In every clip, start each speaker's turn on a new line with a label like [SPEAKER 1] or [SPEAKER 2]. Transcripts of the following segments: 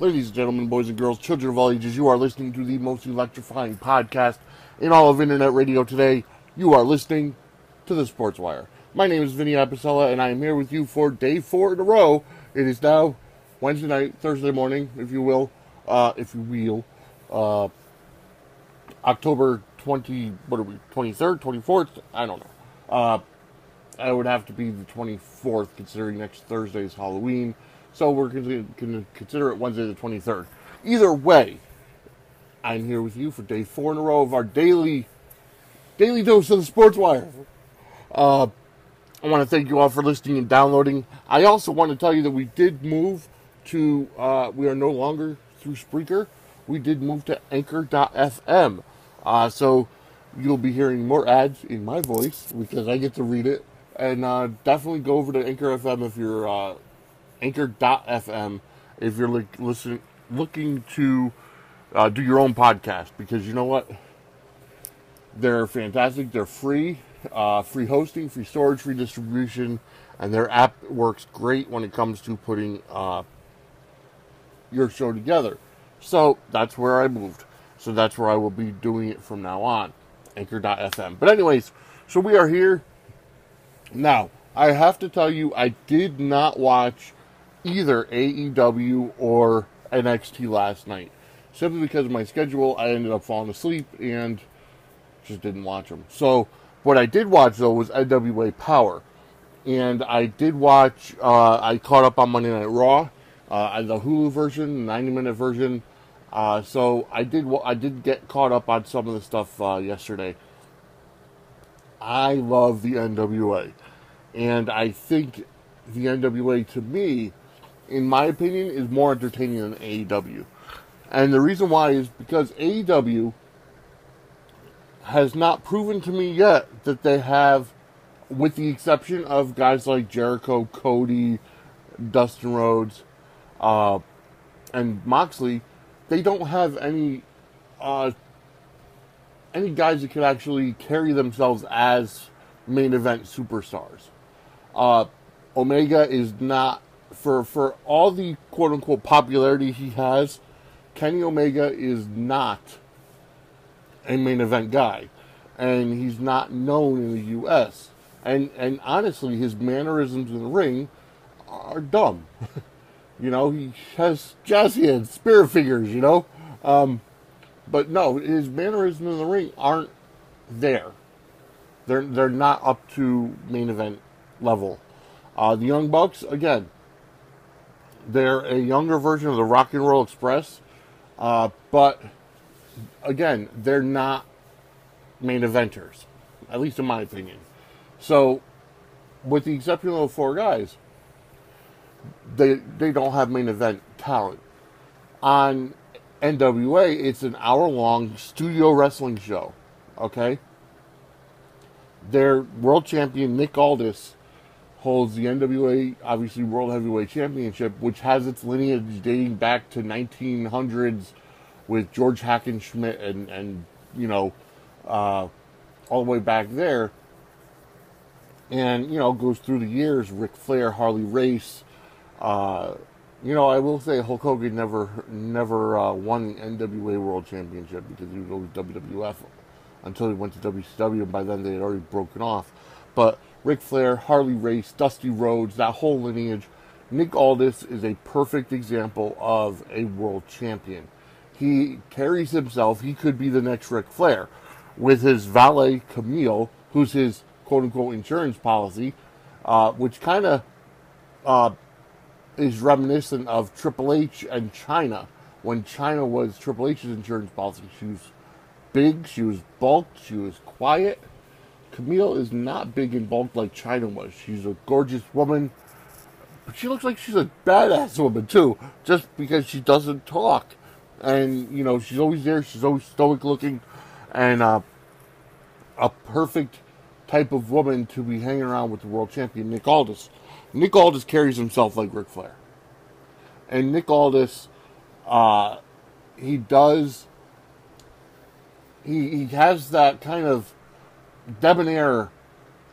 [SPEAKER 1] Ladies and gentlemen, boys and girls, children of all ages, you are listening to the most electrifying podcast in all of internet radio today. You are listening to the Sports Wire. My name is Vinny Apicella, and I am here with you for day 4 in a row. It is now Wednesday night, Thursday morning, if you will, October 23rd, 24th? I don't know. It would have to be the 24th, considering next Thursday is Halloween. So we're going to consider it Wednesday the 23rd. Either way, I'm here with you for day 4 in a row of our daily dose of the Sports Wire. I want to thank you all for listening and downloading. I also want to tell you that we did move to, we are no longer through Spreaker. We did move to Anchor.fm. So you'll be hearing more ads in my voice because I get to read it. And definitely go over to Anchor.fm if you're Anchor.fm if you're looking to do your own podcast, because you know what? They're fantastic. They're free. Free hosting, free storage, free distribution, and their app works great when it comes to putting your show together. So that's where I moved. So that's where I will be doing it from now on. Anchor.fm. But anyways, so we are here. Now, I have to tell you, I did not watch either AEW or NXT last night. Simply because of my schedule, I ended up falling asleep and just didn't watch them. So, what I did watch, though, was NWA Powerrr. And I did watch, I caught up on Monday Night Raw, the Hulu version, 90-minute version. So, I did get caught up on some of the stuff yesterday. I love the NWA. And I think the NWA, to me, in my opinion, is more entertaining than AEW. And the reason why is because AEW has not proven to me yet that they have, with the exception of guys like Jericho, Cody, Dustin Rhodes, and Moxley, they don't have any guys that can actually carry themselves as main event superstars. Omega is not, for all the quote-unquote popularity he has, Kenny Omega is not a main event guy. And he's not known in the U.S. And honestly, his mannerisms in the ring are dumb. You know, he has jazzy hands, spirit fingers, you know. But no, his mannerisms in the ring aren't there. They're not up to main event level. The Young Bucks, again, they're a younger version of the Rock and Roll Express, but again, they're not main eventers, at least in my opinion. So, with the exception of those 4 guys, they don't have main event talent. On NWA, it's an hour-long studio wrestling show, okay? Their world champion, Nick Aldis, holds the NWA, obviously, World Heavyweight Championship, which has its lineage dating back to 1900s with George Hackenschmidt and you know, all the way back there. And, you know, goes through the years, Ric Flair, Harley Race. You know, I will say Hulk Hogan never won the NWA World Championship because he was always WWF until he went to WCW, and by then they had already broken off. But Ric Flair, Harley Race, Dusty Rhodes, that whole lineage. Nick Aldis is a perfect example of a world champion. He carries himself, he could be the next Ric Flair, with his valet, Camille, who's his quote-unquote insurance policy, which kind of is reminiscent of Triple H and Chyna. When Chyna was Triple H's insurance policy, she was big, she was bulked, she was quiet. Camille is not big and bulked like Chyna was. She's a gorgeous woman, but she looks like she's a badass woman too, just because she doesn't talk. And, you know, she's always there, she's always stoic looking, and a perfect type of woman to be hanging around with the world champion, Nick Aldis. Nick Aldis carries himself like Ric Flair. And Nick Aldis, he has that kind of debonair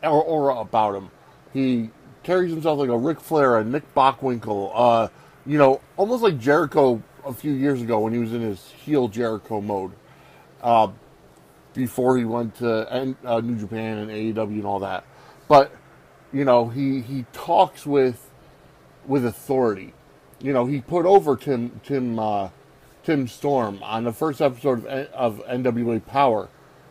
[SPEAKER 1] aura about him. He carries himself like a Ric Flair, a Nick Bockwinkel, you know, almost like Jericho a few years ago when he was in his heel Jericho mode, before he went to New Japan and AEW and all that. But he talks with authority. He put over Tim Storm on the first episode of NWA Powerrr.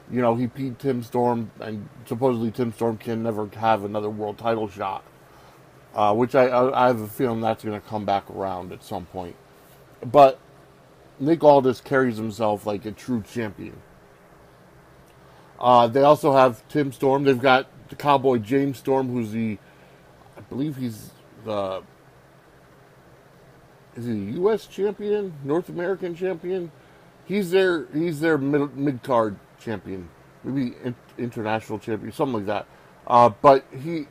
[SPEAKER 1] He beat Tim Storm, and supposedly Tim Storm can never have another world title shot, which I have a feeling that's going to come back around at some point. But Nick Aldis carries himself like a true champion. They also have Tim Storm. They've got the Cowboy James Storm, who's I believe he's is he a U.S. champion, North American champion? He's their mid card champion, maybe international champion, something like that. But he's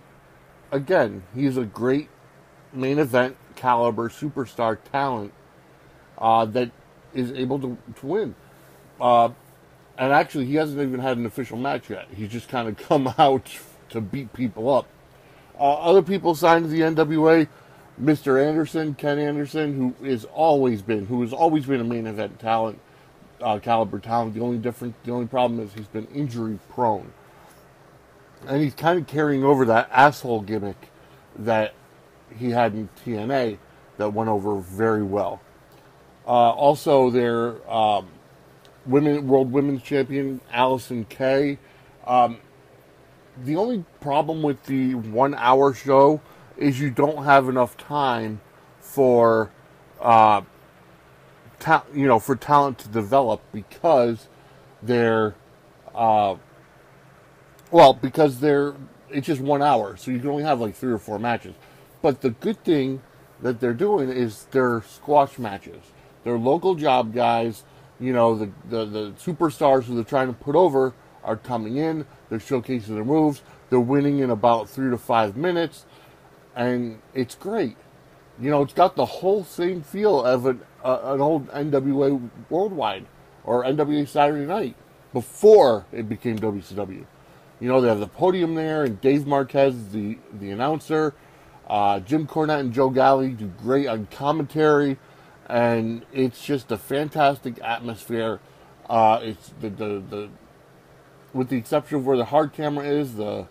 [SPEAKER 1] a great main event caliber superstar talent that is able to win. And actually, he hasn't even had an official match yet. He's just kind of come out to beat people up. Other people signed to the NWA, Mr. Anderson, Ken Anderson, who has always been a main event talent, caliber talent. The only problem is he's been injury prone, and he's kind of carrying over that asshole gimmick that he had in TNA that went over very well. Also, their world women's champion Allison Kay. The only problem with the 1 hour show is you don't have enough time for talent to develop because it's just 1 hour, so you can only have like 3 or 4 matches. But the good thing that they're doing is they're squash matches. They're local job guys. The superstars who they're trying to put over are coming in. They're showcasing their moves. They're winning in about 3 to 5 minutes. And it's great. It's got the whole same feel of an old NWA Worldwide or NWA Saturday Night before it became WCW. They have the podium there, and Dave Marquez is the announcer. Jim Cornette and Joe Galli do great on commentary, and it's just a fantastic atmosphere. It's the with the exception of where the hard camera is, the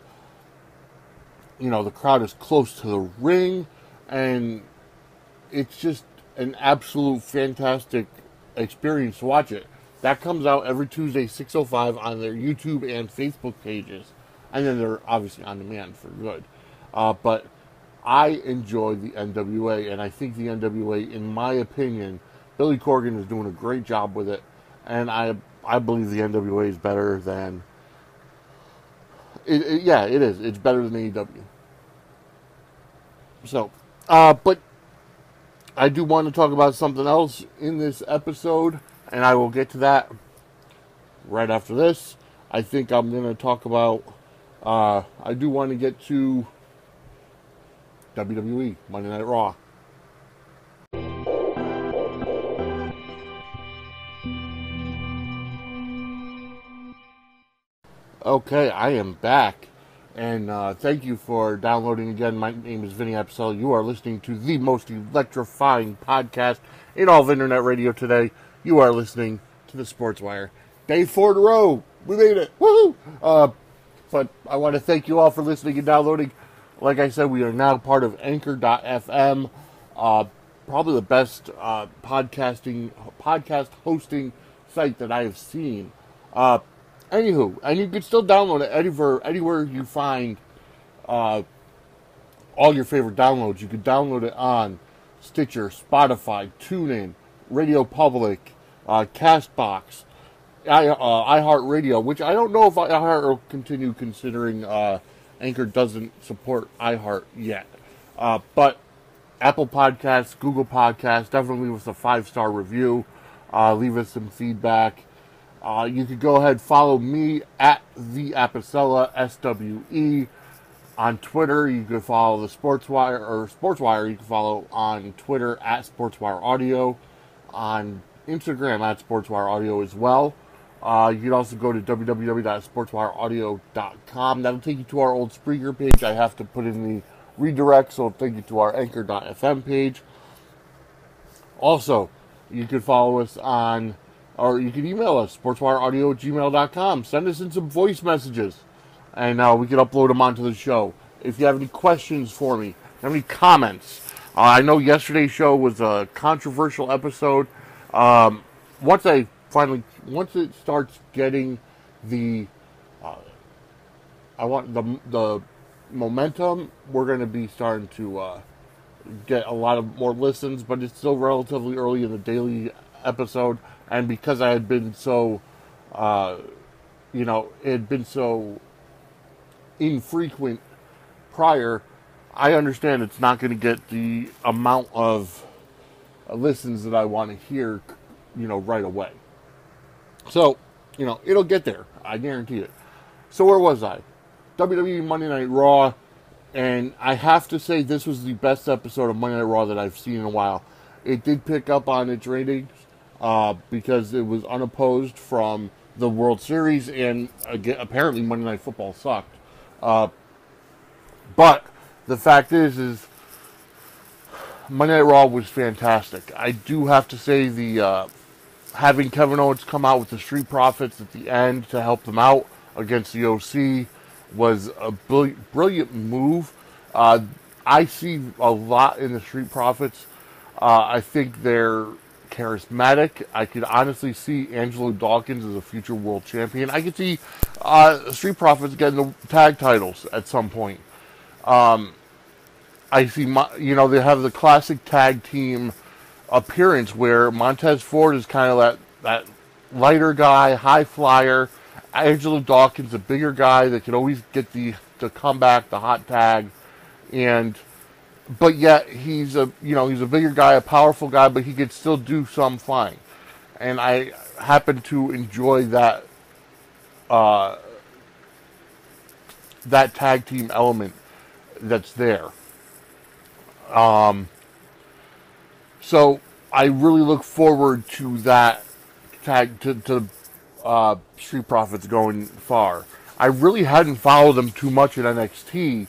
[SPEAKER 1] crowd is close to the ring, and it's just an absolute fantastic experience to watch it. That comes out every Tuesday, 6:05 on their YouTube and Facebook pages, and then they're obviously on demand for good. But I enjoy the NWA, and I think the NWA, in my opinion, Billy Corgan is doing a great job with it, and I believe the NWA is better than... It is. It's better than AEW. So, but I do want to talk about something else in this episode, and I will get to that right after this. I think I'm going to talk about, I do want to get to WWE Monday Night Raw. Okay, I am back, and thank you for downloading again. My name is Vinny Apicella. You are listening to the most electrifying podcast in all of internet radio today. You are listening to the Sports Wire. Day 4 in a row. We made it. Woohoo! But I want to thank you all for listening and downloading. Like I said, we are now part of Anchor.fm. Probably the best podcast hosting site that I have seen. Anywho, and you can still download it anywhere you find all your favorite downloads. You can download it on Stitcher, Spotify, TuneIn, Radio Public, Castbox, iHeartRadio, which I don't know if iHeart will continue considering Anchor doesn't support iHeart yet. But Apple Podcasts, Google Podcasts, definitely leave us a 5-star review. Leave us some feedback. You could go ahead and follow me at the Apicella, SWE. On Twitter, you can follow the Sportswire, you can follow on Twitter at Sportswire Audio. On Instagram at Sportswire Audio as well. You can also go to www.sportswireaudio.com. That'll take you to our old Spreaker page. I have to put in the redirect, so it'll take you to our Anchor.fm page. Also, You could follow us on, or you can email us, sportswireaudio@gmail.com. Send us in some voice messages, and we can upload them onto the show. If you have any questions for me, have any comments. I know yesterday's show was a controversial episode. Once it starts getting the, the momentum, we're going to be starting to get a lot of more listens, but it's still relatively early in the daily episode, and because I had been so, it had been so infrequent prior, I understand it's not going to get the amount of listens that I want to hear, right away. So, it'll get there. I guarantee it. So where was I? WWE Monday Night Raw, and I have to say this was the best episode of Monday Night Raw that I've seen in a while. It did pick up on its ratings because it was unopposed from the World Series, and again, apparently Monday Night Football sucked. But the fact is Monday Night Raw was fantastic. I do have to say the having Kevin Owens come out with the Street Profits at the end to help them out against the OC was a brilliant move. I see a lot in the Street Profits. I think they're charismatic. I could honestly see Angelo Dawkins as a future world champion. I could see Street Profits getting the tag titles at some point. I see, they have the classic tag team appearance where Montez Ford is kind of that lighter guy, high flyer. Angelo Dawkins, a bigger guy that can always get the comeback, the hot tag, but yet he's a bigger guy, a powerful guy, but he could still do some flying, and I happen to enjoy that tag team element that's there. So I really look forward to that tag to Street Profits going far. I really hadn't followed them too much in NXT,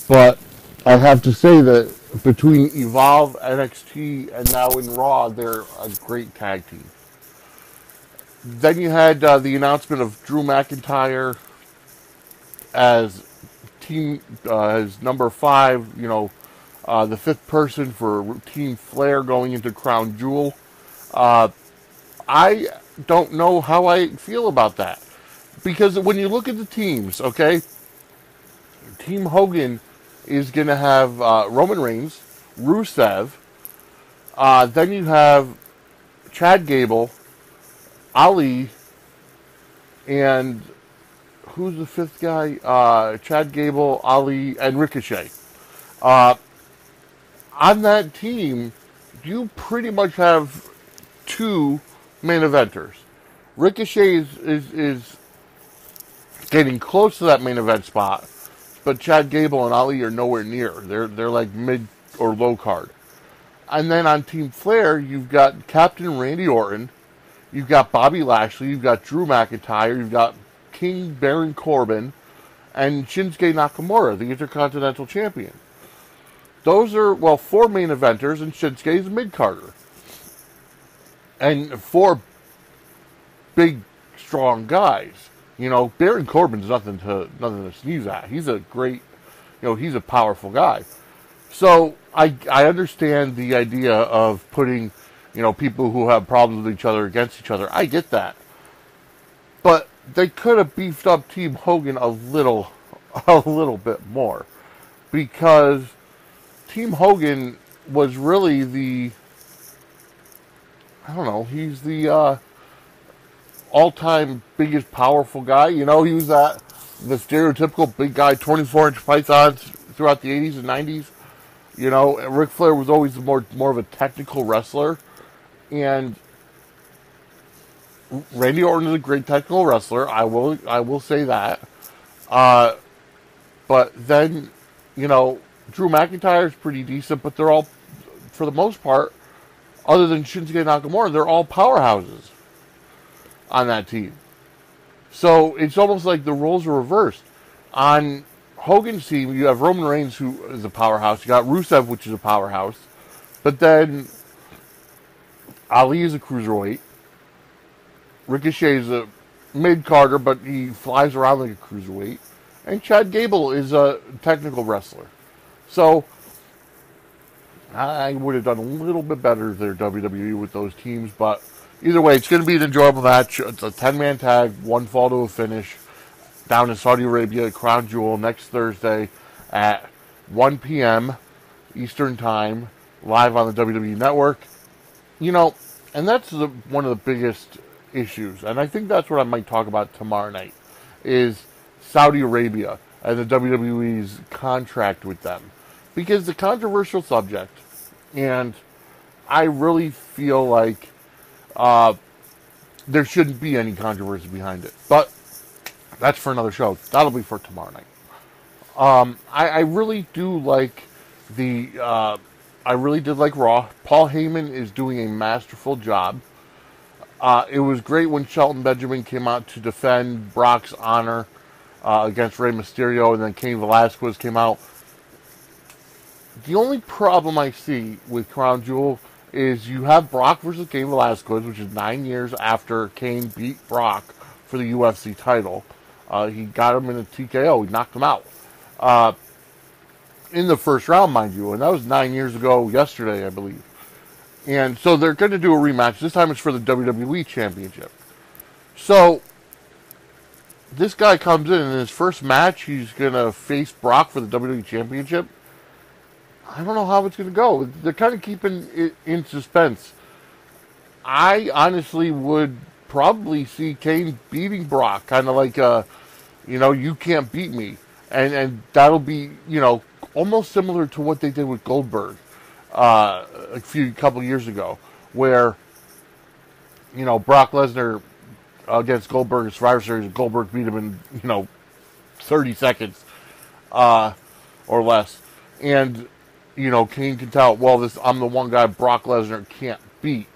[SPEAKER 1] but I have to say that between Evolve, NXT, and now in Raw, they're a great tag team. Then you had the announcement of Drew McIntyre as as number 5, the 5th person for Team Flair going into Crown Jewel. I don't know how I feel about that. Because when you look at the teams, okay, Team Hogan is going to have Roman Reigns, Rusev, then you have Chad Gable, Ali, and who's the 5th guy? Chad Gable, Ali, and Ricochet. On that team, you pretty much have 2 main eventers. Ricochet is getting close to that main event spot, but Chad Gable and Ali are nowhere near. They're like mid or low card. And then on Team Flair, you've got Captain Randy Orton, you've got Bobby Lashley, you've got Drew McIntyre, you've got King Baron Corbin, and Shinsuke Nakamura, the Intercontinental Champion. Those are, 4 main eventers, and Shinsuke is a mid-carder. And 4 big, strong guys. Baron Corbin's nothing to sneeze at. He's a great, he's a powerful guy. So I understand the idea of putting, people who have problems with each other against each other. I get that. But they could have beefed up Team Hogan a little bit more, because Team Hogan was really he's the all-time biggest powerful guy. He was the stereotypical big guy, 24-inch pythons throughout the 80s and 90s. Ric Flair was always more of a technical wrestler, and Randy Orton is a great technical wrestler. I will say that. But then, Drew McIntyre is pretty decent, but they're all, for the most part, other than Shinsuke Nakamura, they're all powerhouses on that team. So it's almost like the roles are reversed. On Hogan's team, you have Roman Reigns, who is a powerhouse. You got Rusev, which is a powerhouse. But then Ali is a cruiserweight. Ricochet is a mid-carder, but he flies around like a cruiserweight. And Chad Gable is a technical wrestler. So, I would have done a little bit better there, WWE, with those teams. But either way, it's going to be an enjoyable match. It's a 10-man tag, one fall to a finish, down in Saudi Arabia, Crown Jewel, next Thursday at 1 p.m. Eastern Time, live on the WWE Network. You know, and that's one of the biggest issues, and I think that's what I might talk about tomorrow night, is Saudi Arabia and the WWE's contract with them. Because the controversial subject, and I really feel like there shouldn't be any controversy behind it. But that's for another show. That'll be for tomorrow night. I really do like I really did like Raw. Paul Heyman is doing a masterful job. It was great when Shelton Benjamin came out to defend Brock's honor against Rey Mysterio, and then Cain Velasquez came out. The only problem I see with Crown Jewel is you have Brock versus Cain Velasquez, which is 9 years after Cain beat Brock for the UFC title. He got him in a TKO. He knocked him out. In the first round, mind you, and that was 9 years ago yesterday, I believe. And so they're going to do a rematch. This time it's for the WWE Championship. So, this guy comes in his first match, he's going to face Brock for the WWE Championship. I don't know how it's going to go. They're kind of keeping it in suspense. I honestly would probably see Cain beating Brock, kind of like, you can't beat me. And that'll be, almost similar to what they did with Goldberg a couple years ago, where, Brock Lesnar against Goldberg in Survivor Series, Goldberg beat him in, 30 seconds or less. And, Cain can tell, well, I'm the one guy Brock Lesnar can't beat.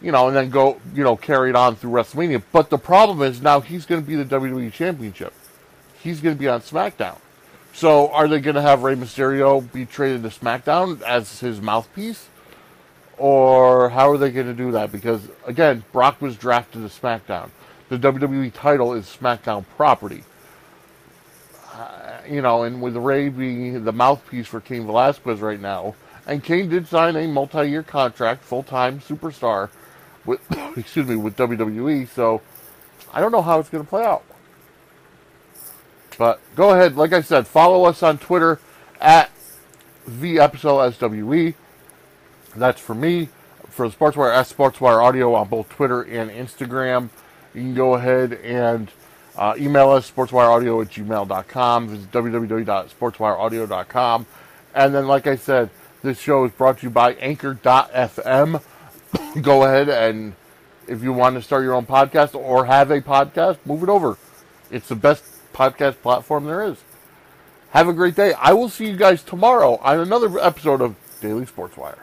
[SPEAKER 1] And then go, carry it on through WrestleMania. But the problem is now he's going to be the WWE Championship. He's going to be on SmackDown. So are they going to have Rey Mysterio be traded to SmackDown as his mouthpiece? Or how are they going to do that? Because, again, Brock was drafted to SmackDown. The WWE title is SmackDown property. And with Rey being the mouthpiece for Cain Velasquez right now, and Cain did sign a multi-year contract, full-time superstar, with with WWE, so I don't know how it's going to play out. But go ahead, like I said, follow us on Twitter at @VEPSOSWE. That's for me. For the SportsWire, at SportsWire Audio on both Twitter and Instagram. You can go ahead and email us, sportswireaudio@gmail.com. Visit www.sportswireaudio.com. And then, like I said, this show is brought to you by Anchor.fm. Go ahead and, if you want to start your own podcast or have a podcast, move it over. It's the best podcast platform there is. Have a great day. I will see you guys tomorrow on another episode of Daily Sports Wire.